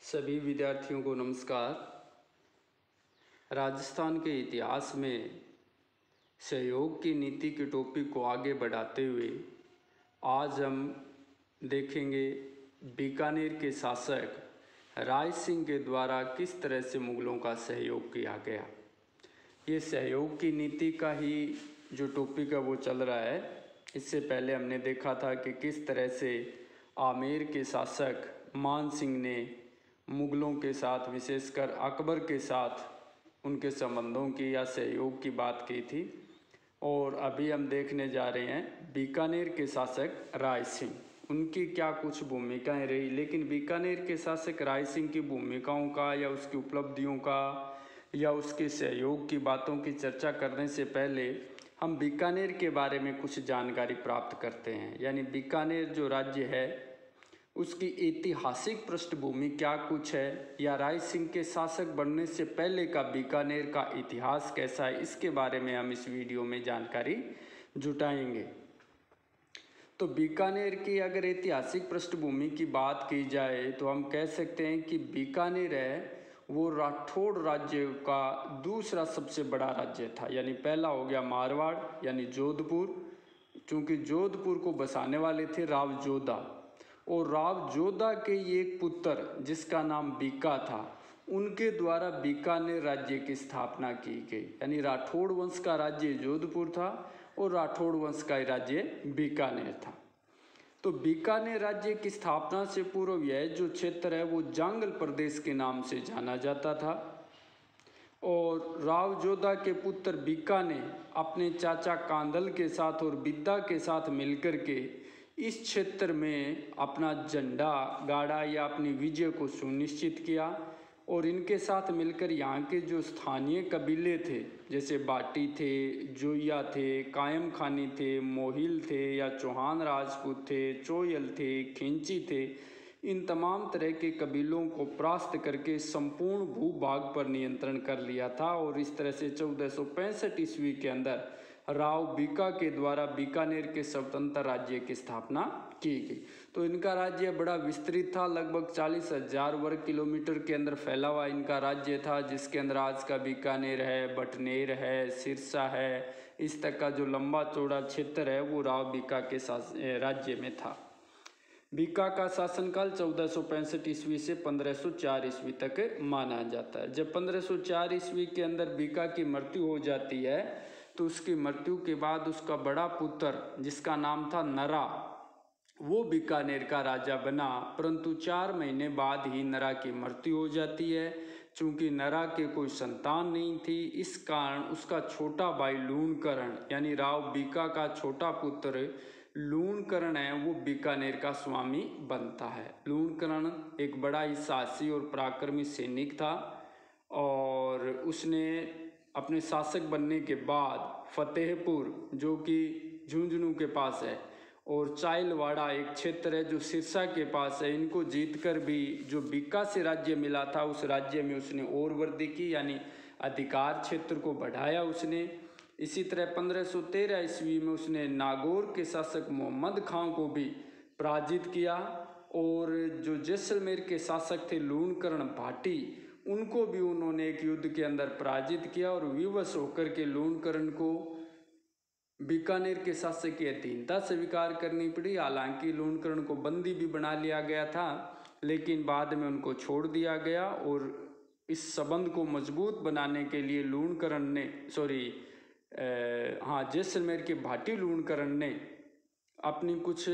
सभी विद्यार्थियों को नमस्कार। राजस्थान के इतिहास में सहयोग की नीति के टॉपिक को आगे बढ़ाते हुए आज हम देखेंगे बीकानेर के शासक राय सिंह के द्वारा किस तरह से मुगलों का सहयोग किया गया। ये सहयोग की नीति का ही जो टॉपिक है वो चल रहा है। इससे पहले हमने देखा था कि किस तरह से आमेर के शासक मान सिंह ने मुगलों के साथ, विशेषकर अकबर के साथ उनके संबंधों की या सहयोग की बात की थी। और अभी हम देखने जा रहे हैं बीकानेर के शासक राय सिंह, उनकी क्या कुछ भूमिकाएं रही। लेकिन बीकानेर के शासक राय सिंह की भूमिकाओं का या उसकी उपलब्धियों का या उसके सहयोग की बातों की चर्चा करने से पहले हम बीकानेर के बारे में कुछ जानकारी प्राप्त करते हैं। यानी बीकानेर जो राज्य है उसकी ऐतिहासिक पृष्ठभूमि क्या कुछ है, या राय सिंह के शासक बनने से पहले का बीकानेर का इतिहास कैसा है, इसके बारे में हम इस वीडियो में जानकारी जुटाएंगे। तो बीकानेर की अगर ऐतिहासिक पृष्ठभूमि की बात की जाए तो हम कह सकते हैं कि बीकानेर है वो राठौड़ राज्य का दूसरा सबसे बड़ा राज्य था। यानी पहला हो गया मारवाड़ यानी जोधपुर, चूँकि जोधपुर को बसाने वाले थे राव जोधा, और राव जोधा के एक पुत्र जिसका नाम बीका था, उनके द्वारा बीकानेर राज्य की स्थापना की गई। यानी राठौड़ वंश का राज्य जोधपुर था और राठौड़ वंश का राज्य बीकानेर था। तो बीकानेर राज्य की स्थापना से पूर्व यह जो क्षेत्र है वो जांगल प्रदेश के नाम से जाना जाता था। और राव जोधा के पुत्र बीका ने अपने चाचा कांदल के साथ और बिद्दा के साथ मिलकर के इस क्षेत्र में अपना झंडा गाड़ा या अपनी विजय को सुनिश्चित किया। और इनके साथ मिलकर यहाँ के जो स्थानीय कबीले थे, जैसे बाटी थे, जोइया थे, कायम खानी थे, मोहिल थे या चौहान राजपूत थे, चोयल थे, खिंची थे, इन तमाम तरह के कबीलों को परास्त करके संपूर्ण भूभाग पर नियंत्रण कर लिया था। और इस तरह से 1465 ईस्वी के अंदर राव बीका के द्वारा बीकानेर के स्वतंत्र राज्य की स्थापना की गई। तो इनका राज्य बड़ा विस्तृत था, लगभग 40,000 वर्ग किलोमीटर के अंदर फैला हुआ इनका राज्य था, जिसके अंदर आज का बीकानेर है, बटनेर है, सिरसा है, इस तक का जो लंबा चौड़ा क्षेत्र है वो राव बीका के राज्य में था। बीका का शासनकाल 1465 ईस्वी से 1504 ईस्वी तक माना जाता है। जब 1504 ईस्वी के अंदर बीका की मृत्यु हो जाती है तो उसकी मृत्यु के बाद उसका बड़ा पुत्र जिसका नाम था नरा, वो बीकानेर का राजा बना। परंतु 4 महीने बाद ही नरा की मृत्यु हो जाती है। चूँकि नरा के कोई संतान नहीं थी, इस कारण उसका छोटा भाई लूणकरण यानी राव बीका का छोटा पुत्र लूणकरण है वो बीकानेर का स्वामी बनता है। लूणकरण एक बड़ा ही साहसी और पराक्रमी सैनिक था और उसने अपने शासक बनने के बाद फतेहपुर, जो कि झुंझुनू के पास है, और चाइलवाड़ा एक क्षेत्र है जो सिरसा के पास है, इनको जीतकर भी जो बीका से राज्य मिला था उस राज्य में उसने और वृद्धि की, यानी अधिकार क्षेत्र को बढ़ाया उसने। इसी तरह 1513 ईस्वी में उसने नागौर के शासक मोहम्मद खां को भी पराजित किया। और जो जैसलमेर के शासक थे लूणकरण भाटी, उनको भी उन्होंने एक युद्ध के अंदर पराजित किया और विवश होकर के लूणकरण को बीकानेर के शासक की अधीनता स्वीकार करनी पड़ी। हालांकि लूणकरण को बंदी भी बना लिया गया था, लेकिन बाद में उनको छोड़ दिया गया। और इस संबंध को मजबूत बनाने के लिए जैसलमेर के भाटी लूणकरण ने अपनी कुछ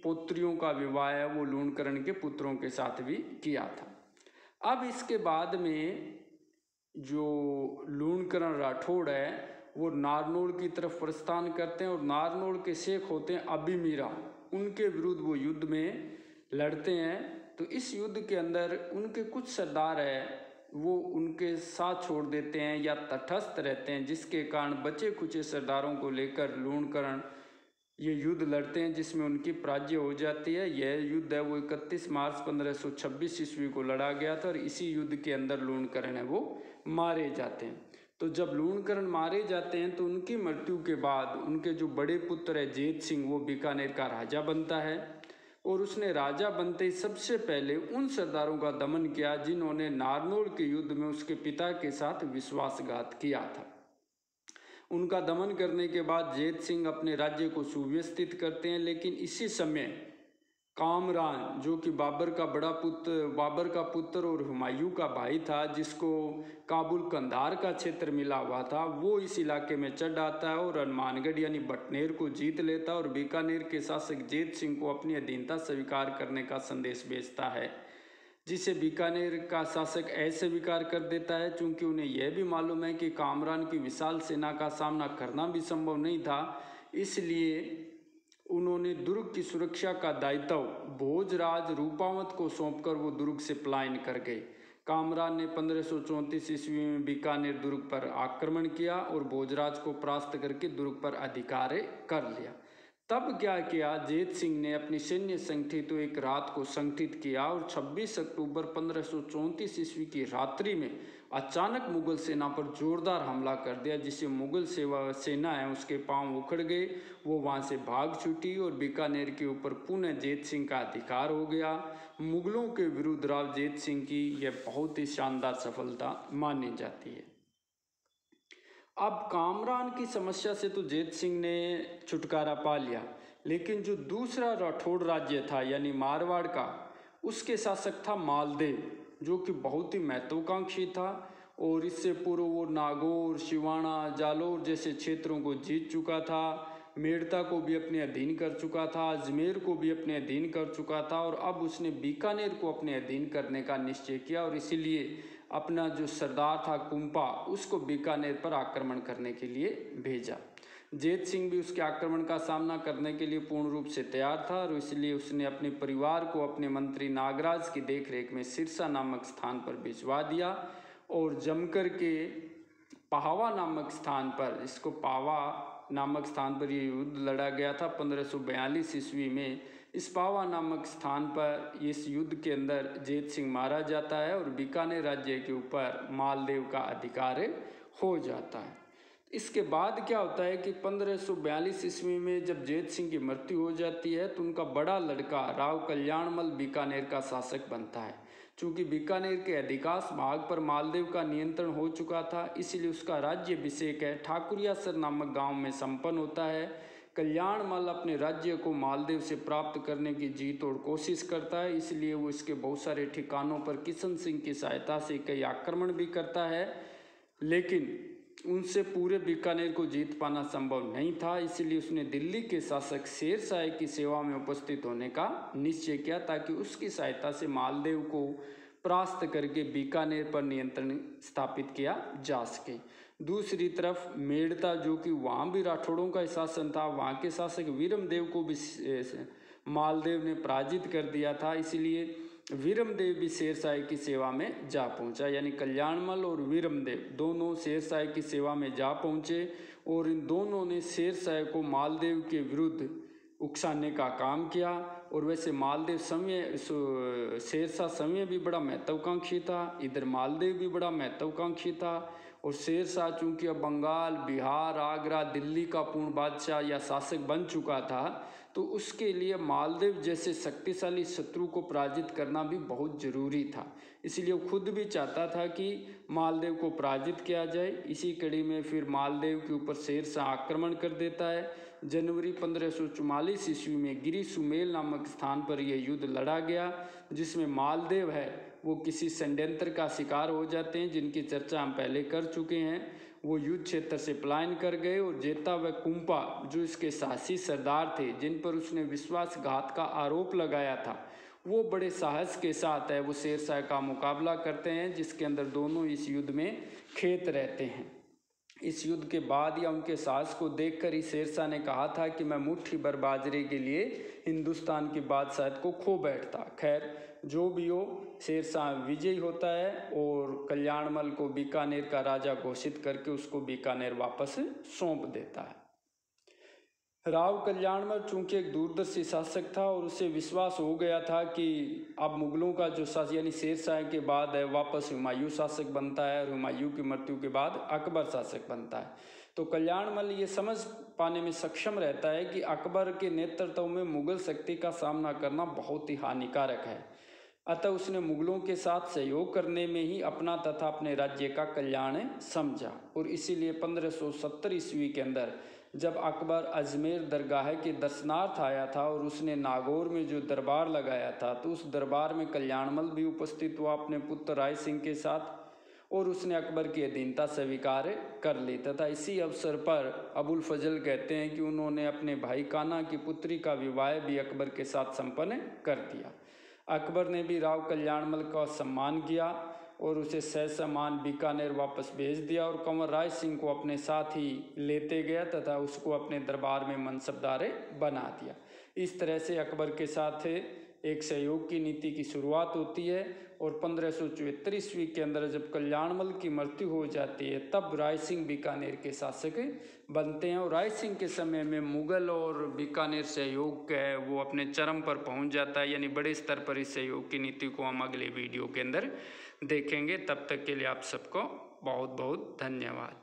पुत्रियों का विवाह है वो लूणकरण के पुत्रों के साथ भी किया था। अब इसके बाद में जो लूणकरण राठौड़ है वो नारनौल की तरफ प्रस्थान करते हैं और नारनौल के शेख होते हैं अबीमीरा, उनके विरुद्ध वो युद्ध में लड़ते हैं। तो इस युद्ध के अंदर उनके कुछ सरदार है वो उनके साथ छोड़ देते हैं या तटस्थ रहते हैं, जिसके कारण बचे खुचे सरदारों को लेकर लूणकरण ये युद्ध लड़ते हैं, जिसमें उनकी पराजय हो जाती है। यह युद्ध है वो 31 मार्च 1526 ईस्वी को लड़ा गया था और इसी युद्ध के अंदर लूणकरण है वो मारे जाते हैं। तो जब लूणकरण मारे जाते हैं तो उनकी मृत्यु के बाद उनके जो बड़े पुत्र है जेत सिंह, वो बीकानेर का राजा बनता है। और उसने राजा बनते ही सबसे पहले उन सरदारों का दमन किया जिन्होंने नारनौल के युद्ध में उसके पिता के साथ विश्वासघात किया था। उनका दमन करने के बाद जैत सिंह अपने राज्य को सुव्यवस्थित करते हैं, लेकिन इसी समय कामरान जो कि बाबर का पुत्र और हुमायूं का भाई था, जिसको काबुल कंधार का क्षेत्र मिला हुआ था, वो इस इलाके में चढ़ आता है और हनुमानगढ़ यानी बटनेर को जीत लेता है और बीकानेर के शासक जैत सिंह को अपनी अधीनता स्वीकार करने का संदेश भेजता है, जिसे बीकानेर का शासक ऐसे स्वीकार कर देता है। चूंकि उन्हें यह भी मालूम है कि कामरान की विशाल सेना का सामना करना भी संभव नहीं था, इसलिए उन्होंने दुर्ग की सुरक्षा का दायित्व भोजराज रूपावंत को सौंपकर वो दुर्ग से पलायन कर गए। कामरान ने 1534 ईस्वी में बीकानेर दुर्ग पर आक्रमण किया और भोजराज को परास्त करके दुर्ग पर अधिकार कर लिया। तब क्या किया, जैत सिंह ने अपनी सैन्य संगठित तो एक रात को संगठित किया और 26 अक्टूबर 1534 ईस्वी की रात्रि में अचानक मुगल सेना पर जोरदार हमला कर दिया, जिससे मुगल सेना है उसके पांव उखड़ गए, वो वहां से भाग छूटी और बीकानेर के ऊपर पुनः जैत सिंह का अधिकार हो गया। मुगलों के विरुद्ध राव जैत सिंह की यह बहुत ही शानदार सफलता मानी जाती है। अब कामरान की समस्या से तो जैत सिंह ने छुटकारा पा लिया, लेकिन जो दूसरा राठौड़ राज्य था यानी मारवाड़ का, उसके शासक था मालदेव, जो कि बहुत ही महत्वाकांक्षी था और इससे पूर्व वो नागौर, सिवाना, जालौर जैसे क्षेत्रों को जीत चुका था, मेड़ता को भी अपने अधीन कर चुका था, अजमेर को भी अपने अधीन कर चुका था और अब उसने बीकानेर को अपने अधीन करने का निश्चय किया और इसीलिए अपना जो सरदार था कुंपा, उसको बीकानेर पर आक्रमण करने के लिए भेजा। जैत सिंह भी उसके आक्रमण का सामना करने के लिए पूर्ण रूप से तैयार था और इसलिए उसने अपने परिवार को अपने मंत्री नागराज की देखरेख में सिरसा नामक स्थान पर भिजवा दिया और जमकर के पाहवा नामक स्थान पर, इसको पावा नामक स्थान पर ये युद्ध लड़ा गया था 1542 ईस्वी में। इस पावा नामक स्थान पर इस युद्ध के अंदर जैत सिंह मारा जाता है और बीकानेर राज्य के ऊपर मालदेव का अधिकार हो जाता है। इसके बाद क्या होता है कि 1542 ईस्वी में जब जैत सिंह की मृत्यु हो जाती है तो उनका बड़ा लड़का राव कल्याणमल बीकानेर का शासक बनता है। चूँकि बीकानेर के अधिकांश भाग पर मालदेव का नियंत्रण हो चुका था, इसलिए उसका राज्याभिषेक है ठाकुरियासर नामक गांव में संपन्न होता है। कल्याणमल अपने राज्य को मालदेव से प्राप्त करने की जी तोड़ कोशिश करता है, इसलिए वो इसके बहुत सारे ठिकानों पर किशन सिंह की सहायता से कई आक्रमण भी करता है, लेकिन उनसे पूरे बीकानेर को जीत पाना संभव नहीं था। इसलिए उसने दिल्ली के शासक शेर शाह की सेवा में उपस्थित होने का निश्चय किया ताकि उसकी सहायता से मालदेव को परास्त करके बीकानेर पर नियंत्रण स्थापित किया जा सके। दूसरी तरफ मेड़ता, जो कि वहाँ भी राठौड़ों का शासन था, वहाँ के शासक वीरमदेव को भी मालदेव ने पराजित कर दिया था, इसलिए वीरमदेव भी शेरशाह की सेवा में जा पहुंचा। यानी कल्याणमल और वीरमदेव दोनों शेरशाह की सेवा में जा पहुंचे और इन दोनों ने शेरशाह को मालदेव के विरुद्ध उकसाने का काम किया। और वैसे मालदेव शेरशाह समय भी बड़ा महत्वाकांक्षी था, इधर मालदेव भी बड़ा महत्वाकांक्षी था और शेरशाह चूंकि अब बंगाल, बिहार, आगरा, दिल्ली का पूर्ण बादशाह या शासक बन चुका था, तो उसके लिए मालदेव जैसे शक्तिशाली शत्रु को पराजित करना भी बहुत ज़रूरी था। इसलिए वो खुद भी चाहता था कि मालदेव को पराजित किया जाए। इसी कड़ी में फिर मालदेव के ऊपर शेरशाह आक्रमण कर देता है। जनवरी 1544 ईस्वी में गिरी सुमेल नामक स्थान पर यह युद्ध लड़ा गया, जिसमें मालदेव है वो किसी षड्यंत्र का शिकार हो जाते हैं, जिनकी चर्चा हम पहले कर चुके हैं। वो युद्ध क्षेत्र से पलायन कर गए और जेता व कुंपा, जो इसके साहसी सरदार थे जिन पर उसने विश्वासघात का आरोप लगाया था, वो बड़े साहस के साथ है वो शेरशाह का मुकाबला करते हैं, जिसके अंदर दोनों इस युद्ध में खेत रहते हैं। इस युद्ध के बाद या उनके साहस को देखकर ही शेरशाह ने कहा था कि मैं मुट्ठी भर बाजरे के लिए हिंदुस्तान की बादशाहत को खो बैठता। खैर जो भी हो, शेरशाह विजयी होता है और कल्याणमल को बीकानेर का राजा घोषित करके उसको बीकानेर वापस सौंप देता है। राव कल्याणमल चूंकि एक दूरदर्शी शासक था और उसे विश्वास हो गया था कि अब मुगलों का जो शासक यानी शेरशाह के बाद है वापस हुमायूं शासक बनता है और हुमायूं की मृत्यु के बाद अकबर शासक बनता है। तो कल्याणमल ये समझ पाने में सक्षम रहता है कि अकबर के नेतृत्व में मुगल शक्ति का सामना करना बहुत ही हानिकारक है, अतः उसने मुगलों के साथ सहयोग करने में ही अपना तथा अपने राज्य का कल्याण समझा। और इसीलिए 1570 ईस्वी के अंदर जब अकबर अजमेर दरगाह के दर्शनार्थ आया था और उसने नागौर में जो दरबार लगाया था, तो उस दरबार में कल्याणमल भी उपस्थित हुआ अपने पुत्र राय सिंह के साथ, और उसने अकबर की अधीनता स्वीकार कर ली तथा इसी अवसर पर अबुल फजल कहते हैं कि उन्होंने अपने भाई कान्हा की पुत्री का विवाह भी अकबर के साथ संपन्न कर दिया। अकबर ने भी राव कल्याणमल का सम्मान किया और उसे ससम्मान बीकानेर वापस भेज दिया और कंवर राय सिंह को अपने साथ ही लेते गया तथा उसको अपने दरबार में मनसबदार बना दिया। इस तरह से अकबर के साथ एक सहयोग की नीति की शुरुआत होती है और 1574 ईस्वी के अंदर जब कल्याणमल की मृत्यु हो जाती है तब राय सिंह बीकानेर के शासक बनते हैं। और राय सिंह के समय में मुगल और बीकानेर सहयोग है वो अपने चरम पर पहुंच जाता है, यानी बड़े स्तर पर इस सहयोग की नीति को हम अगले वीडियो के अंदर देखेंगे। तब तक के लिए आप सबको बहुत बहुत धन्यवाद।